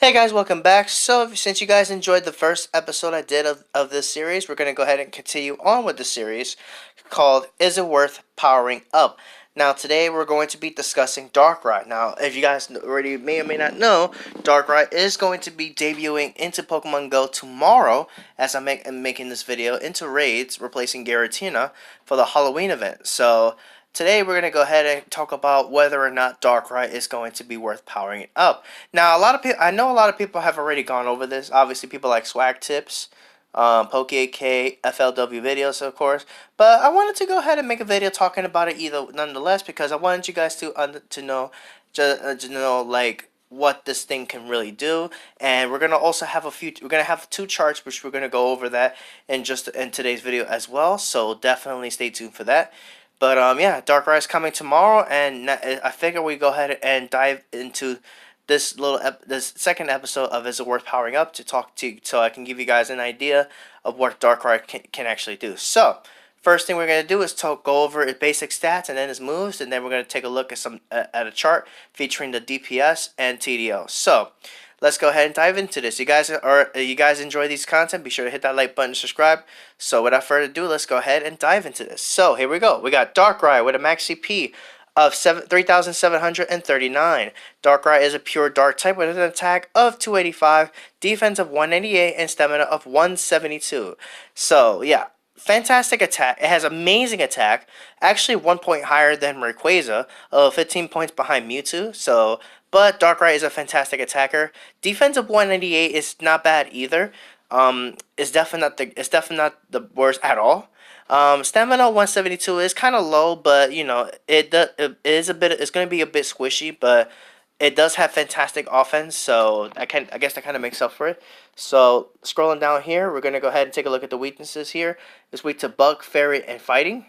Hey guys, welcome back. So, since you guys enjoyed the first episode I did of this series, we're going to go ahead and continue on with the series called Is It Worth Powering Up? Now, today we're going to be discussing Darkrai. Now, if you guys already may or may not know, Darkrai is going to be debuting into Pokemon Go tomorrow as I'm making this video into raids, replacing Giratina for the Halloween event. So, today we're going to go ahead and talk about whether or not Darkrai is going to be worth powering up. Now, I know a lot of people have already gone over this. Obviously, people like Swag Tips, Poke8K, FLW videos, of course. But I wanted to go ahead and make a video talking about it either, nonetheless, because I wanted you guys to know, to know like what this thing can really do. And we're gonna also have we're gonna have two charts, which we're gonna go over that in today's video as well. So definitely stay tuned for that. But yeah, Darkrai is coming tomorrow, and I figure we go ahead and dive into this second episode of Is It Worth Powering Up to talk to, so I can give you guys an idea of what Darkrai can actually do. So first thing we're gonna do is go over its basic stats and then its moves, and then we're gonna take a look at a chart featuring the DPS and TDO. So let's go ahead and dive into this. You guys enjoy these content? Be sure to hit that like button and subscribe. So without further ado, let's go ahead and dive into this. So here we go. We got Darkrai with a max CP of 3,739. Darkrai is a pure dark type with an attack of 285, defense of 198, and stamina of 172. So yeah, fantastic attack. It has amazing attack. Actually, 1 point higher than Rayquaza, 15 points behind Mewtwo. So, but Darkrai is a fantastic attacker. Defense of 198 is not bad either. It's definitely not the worst at all. Stamina 172 is kind of low, but you know it is a bit. It's going to be a bit squishy, but it does have fantastic offense, so I guess that kind of makes up for it. So scrolling down here, we're going to go ahead and take a look at the weaknesses here. It's weak to Bug, Fairy, and Fighting,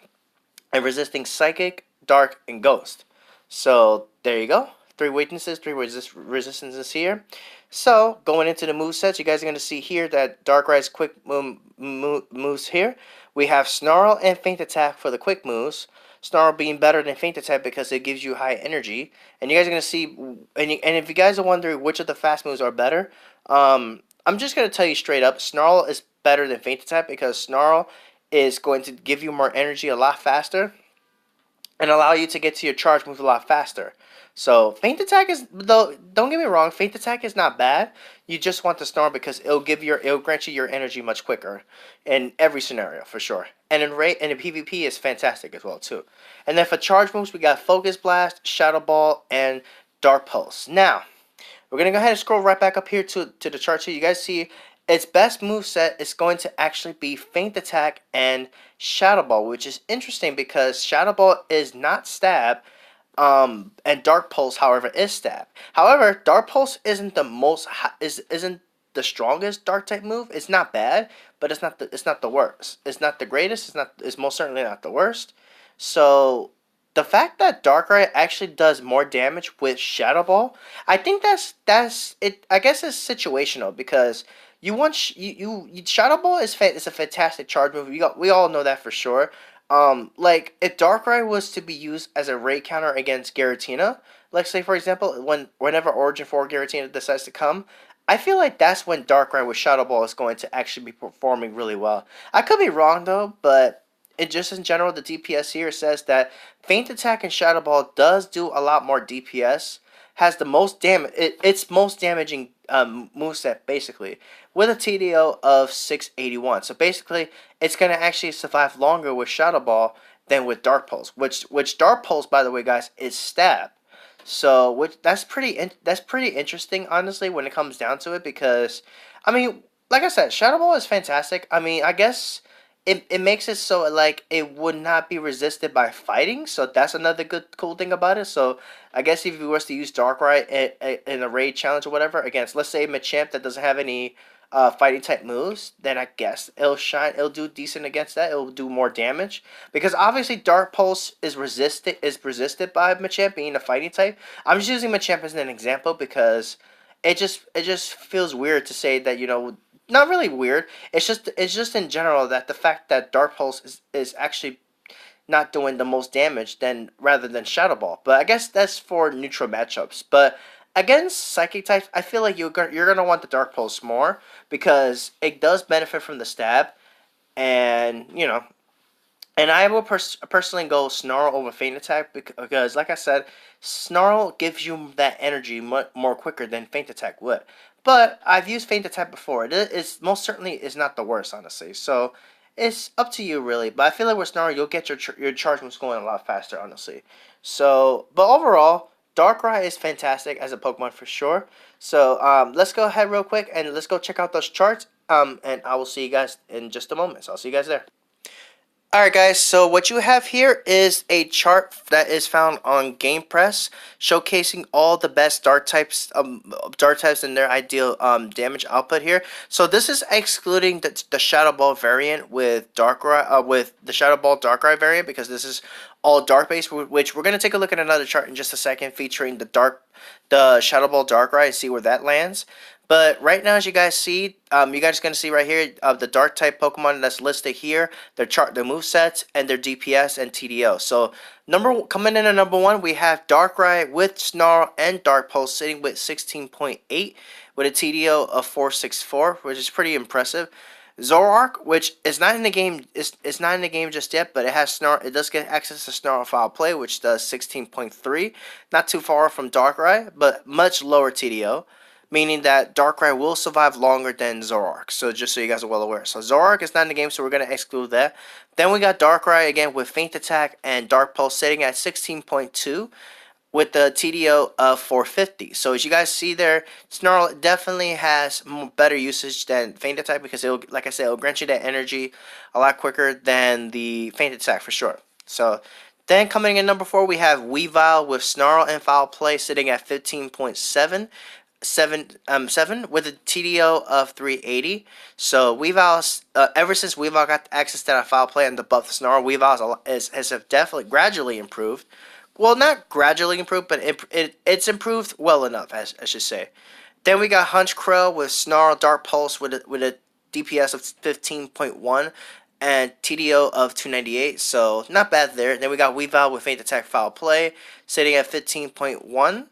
and resisting Psychic, Dark, and Ghost. So there you go. Three weaknesses, three resistances here. So going into the movesets, you guys are going to see here that Darkrai's quick moves here. We have Snarl and Feint Attack for the quick moves. Snarl being better than Feint Attack because it gives you high energy. And you guys are going to see, and if you guys are wondering which of the fast moves are better, I'm just going to tell you straight up, Snarl is better than Feint Attack because Snarl is going to give you more energy a lot faster and allow you to get to your charge move a lot faster. So Feint Attack is, though, don't get me wrong, Feint Attack is not bad. You just want the Snarl because it'll grant you your energy much quicker in every scenario for sure. And in PvP is fantastic as well too. And then for charge moves, we got Focus Blast, Shadow Ball, and Dark Pulse. Now we're gonna go ahead and scroll right back up here to the chart here. You guys see its best move set is going to actually be Feint Attack and Shadow Ball, which is interesting because Shadow Ball is not stab, and Dark Pulse, however, is stab. However, Dark Pulse isn't isn't the strongest Dark type move. It's not bad, but it's not the worst. It's not the greatest. It's most certainly not the worst. So the fact that Darkrai actually does more damage with Shadow Ball, I think that's it. I guess it's situational because you want Shadow Ball is a fantastic charge move. We all know that for sure. Like if Darkrai was to be used as a raid counter against Giratina, like say for example, whenever Origin 4 Giratina decides to come, I feel like that's when Darkrai with Shadow Ball is going to actually be performing really well. I could be wrong though, but it just in general the DPS here says that Feint Attack and Shadow Ball does do a lot more DPS, has the most damage, its most damaging moveset basically, with a TDO of 681. So basically, it's gonna actually survive longer with Shadow Ball than with Dark Pulse, which Dark Pulse, by the way, guys, is stab. So that's pretty interesting, honestly, when it comes down to it, because I mean, like I said, Shadow Ball is fantastic. I mean, I guess it makes it so like it would not be resisted by fighting, so that's another cool thing about it. So I guess if you was to use Darkrai in a raid challenge or whatever against, let's say, Machamp that doesn't have any fighting type moves, then I guess it'll do decent against that. It'll do more damage because obviously Dark Pulse is resisted by Machamp being a fighting type. I'm just using Machamp as an example because it just feels weird to say that, not really weird. It's just in general that the fact that Dark Pulse is actually not doing the most damage rather than Shadow Ball. But I guess that's for neutral matchups. But Against Psychic types, I feel like you're gonna want the Dark Pulse more because it does benefit from the stab, and and I will personally go Snarl over Feint Attack because, like I said, Snarl gives you that energy more quicker than Feint Attack would. But I've used Feint Attack before. It is most certainly is not the worst, honestly. So it's up to you, really. But I feel like with Snarl, you'll get your charge moves going a lot faster, honestly. So, but overall, Darkrai is fantastic as a Pokemon for sure. So let's go ahead real quick and let's go check out those charts. And I will see you guys in just a moment. So I'll see you guys there. Alright guys, so what you have here is a chart that is found on Game Press showcasing all the best dart types and their ideal damage output here. So this is excluding the Shadow Ball variant with Darkrai with the Shadow Ball Darkrai variant because this is all dark based, which we're going to take a look at another chart in just a second featuring the Shadow Ball Darkrai and see where that lands. But right now, as you guys see, you guys are going to see right here the Dark type Pokemon that's listed here, their movesets, and their DPS and TDO. So coming in at number 1, we have Darkrai with Snarl and Dark Pulse sitting with 16.8 with a TDO of 464, which is pretty impressive. Zoroark, which is not in the game, is not in the game just yet, but it has Snarl. It does get access to Snarl Foul Play, which does 16.3, not too far from Darkrai, but much lower TDO, meaning that Darkrai will survive longer than Zoroark. So just so you guys are well aware. So Zoroark is not in the game, so we're going to exclude that. Then we got Darkrai again with Feint Attack and Dark Pulse sitting at 16.2 with the TDO of 450. So as you guys see there, Snarl definitely has better usage than Feint Attack because it'll, like I said, it'll grant you that energy a lot quicker than the Feint Attack for sure. So then coming in number 4, we have Weavile with Snarl and Foul Play sitting at 15.7. 7 with a TDO of 380. So Weavile, ever since Weavile got access to that Foul Play and the buff the Snarl, Weavile has definitely gradually improved. Well, not gradually improved, but it's improved well enough, as I should say. Then we got Honchkrow with Snarl, Dark Pulse with a DPS of 15.1 and TDO of 298, so not bad there. Then we got Weavile with Feint Attack Foul Play sitting at 15.1.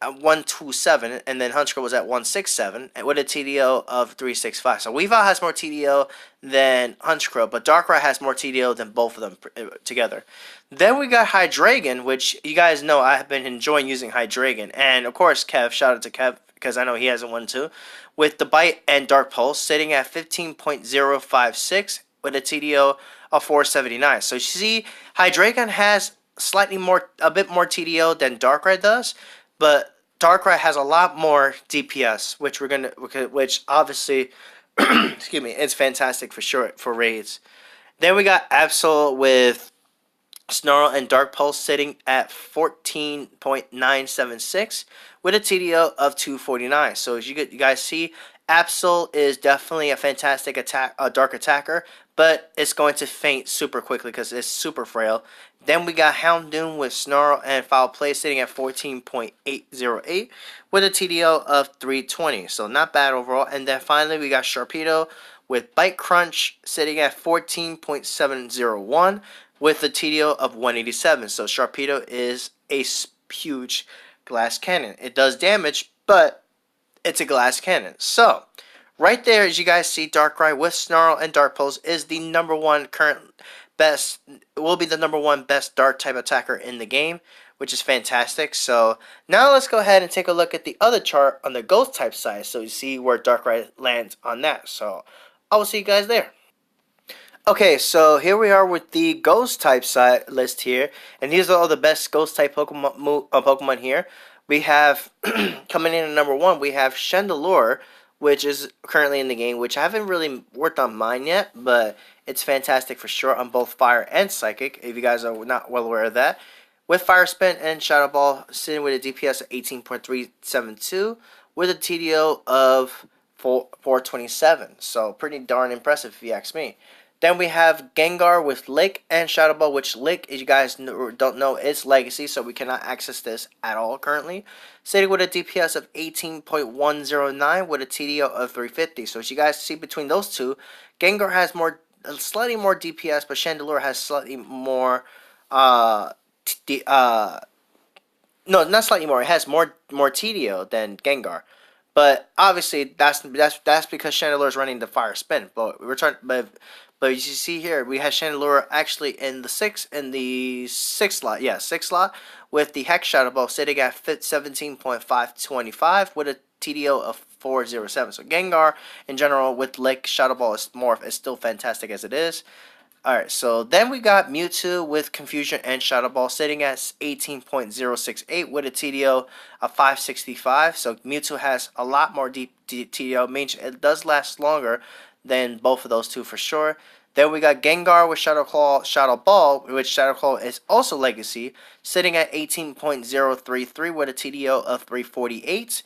127, and then Honchkrow was at 167 with a TDO of 365. So Weavile has more TDO than Honchkrow, but Darkrai has more TDO than both of them together. Then we got Hydreigon, which you guys know I have been enjoying using Hydreigon, and of course Kev, shout out to Kev because I know he hasn't one too, with the Bite and Dark Pulse sitting at 15.056 with a TDO of 479. So you see, Hydreigon has a bit more TDO than Darkrai does, but Darkrai has a lot more DPS, which obviously, excuse me, it's fantastic for sure for raids. Then we got Absol with Snarl and Dark Pulse sitting at 14.976 with a TDO of 249. So as you guys see, Absol is definitely a fantastic dark attacker, but it's going to faint super quickly because it's super frail. Then we got Houndoom with Snarl and Foul Play sitting at 14.808 with a TDO of 320. So not bad overall. And then finally we got Sharpedo with Bite Crunch sitting at 14.701 with a TDO of 187. So Sharpedo is a huge glass cannon. It does damage, but it's a glass cannon. So right there, as you guys see, Darkrai with Snarl and Dark Pulse is the number 1 current best, will be the number 1 best dark type attacker in the game, which is fantastic. So now let's go ahead and take a look at the other chart on the ghost type side so you see where Darkrai lands on that. So I will see you guys there. Okay, so here we are with the ghost type side list here, and these are all the best ghost type Pokemon here. We have coming in at number 1, we have Chandelure, which is currently in the game, which I haven't really worked on mine yet, but it's fantastic for sure on both Fire and Psychic, if you guys are not well aware of that. With Fire Spin and Shadow Ball sitting with a DPS of 18.372 with a TDO of 427. So pretty darn impressive if you ask me. Then we have Gengar with Lick and Shadow Ball, which Lick, as you guys don't know, is Legacy, so we cannot access this at all currently. Sitting with a DPS of 18.109 with a TDO of 350. So as you guys see between those two, Gengar has slightly more DPS, but Chandelure has slightly more No, not slightly more. It has more TDO than Gengar, but obviously that's because Chandelure is running the fire spin. But but you see here we have Chandelure actually in the sixth slot. Yeah, sixth slot with the Hex Shadow Ball sitting at 17.525 with a TDO of 407. So Gengar in general with Lake Shadow Ball is still fantastic as it is. Alright, so then we got Mewtwo with Confusion and Shadow Ball sitting at 18.068 with a TDO of 565. So Mewtwo has a lot more deep TDO, means it does last longer than both of those two for sure. Then we got Gengar with Shadow Claw, Shadow Ball, which Shadow Claw is also Legacy, sitting at 18.033 with a TDO of 348.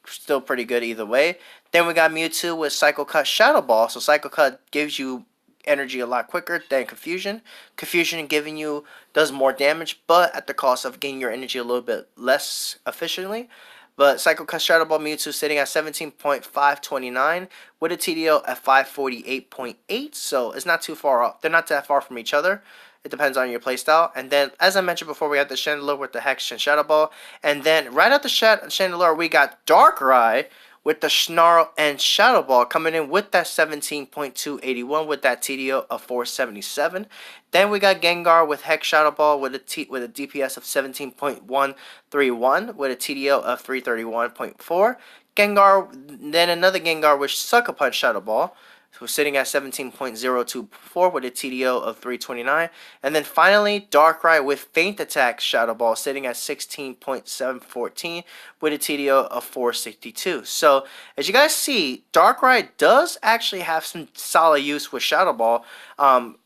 Still pretty good either way. Then we got Mewtwo with Psycho Cut Shadow Ball. So Psycho Cut gives you energy a lot quicker than Confusion. Confusion giving you does more damage, but at the cost of getting your energy a little bit less efficiently. But Psycho Cut Shadow Ball Mewtwo sitting at 17.529 with a TDO at 548.8, so it's not too far off. They're not that far from each other. It depends on your playstyle. And then, as I mentioned before, we have the Chandelure with the Hex and Shadow Ball. And then, right after Chandelure, we got Darkrai with the Snarl and Shadow Ball coming in with that 17.281 with that TDO of 477. Then we got Gengar with Hex Shadow Ball with a DPS of 17.131 with a TDO of 331.4. Gengar, then another Gengar with Sucker Punch Shadow Ball, who's sitting at 17.024 with a TDO of 329. And then finally, Darkrai with Feint Attack Shadow Ball sitting at 16.714 with a TDO of 462. So, as you guys see, Darkrai does actually have some solid use with Shadow Ball.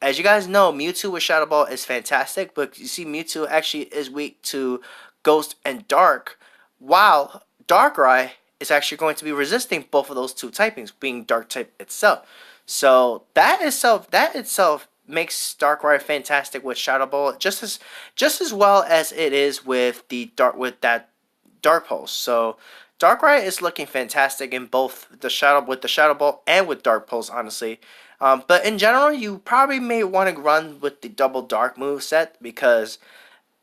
As you guys know, Mewtwo with Shadow Ball is fantastic, but you see Mewtwo actually is weak to Ghost and Dark, while Darkrai is actually going to be resisting both of those two typings, being Dark type itself. So that itself makes Darkrai fantastic with Shadow Ball, just as well as it is with that Dark Pulse. So Darkrai is looking fantastic in both the Shadow Ball and with Dark Pulse, honestly. But in general, you probably may want to run with the double Dark move set because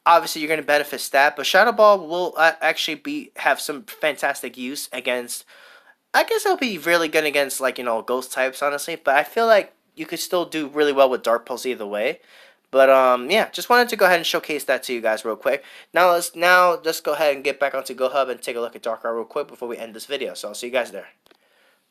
obviously you're going to benefit stat, but Shadow Ball will actually have some fantastic use against. I guess it'll be really good against Ghost types, honestly. But I feel like you could still do really well with Dark Pulse either way. But yeah, just wanted to go ahead and showcase that to you guys real quick. Now let's just go ahead and get back onto GoHub and take a look at Darkrai real quick before we end this video. So I'll see you guys there.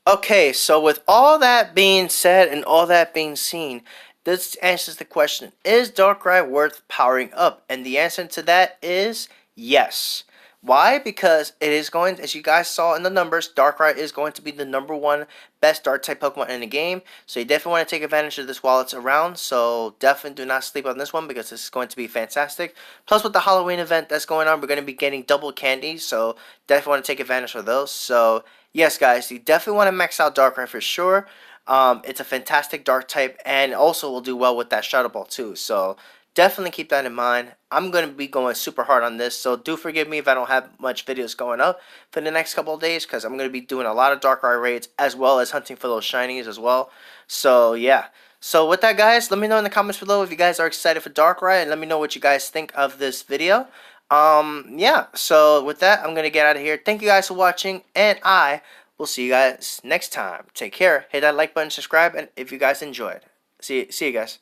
Okay, so with all that being said and all that being seen, this answers the question, is Darkrai worth powering up? And the answer to that is yes. Why? Because it is going, as you guys saw in the numbers, Darkrai is going to be the #1 best Dark-type Pokemon in the game. So you definitely want to take advantage of this while it's around. So definitely do not sleep on this one because this is going to be fantastic. Plus with the Halloween event that's going on, we're going to be getting double candies. So definitely want to take advantage of those. So yes, guys, you definitely want to max out Darkrai for sure. It's a fantastic Dark type and also will do well with that Shadow Ball too. So definitely keep that in mind. I'm going to be going super hard on this, so do forgive me if I don't have much videos going up for the next couple of days, because I'm going to be doing a lot of Darkrai raids as well as hunting for those shinies as well. So yeah. So with that, guys, let me know in the comments below if you guys are excited for Darkrai, and let me know what you guys think of this video. Yeah, so with that, I'm going to get out of here. Thank you guys for watching, and we'll see you guys next time. Take care. Hit that like button, subscribe, and if you guys enjoyed. See you guys.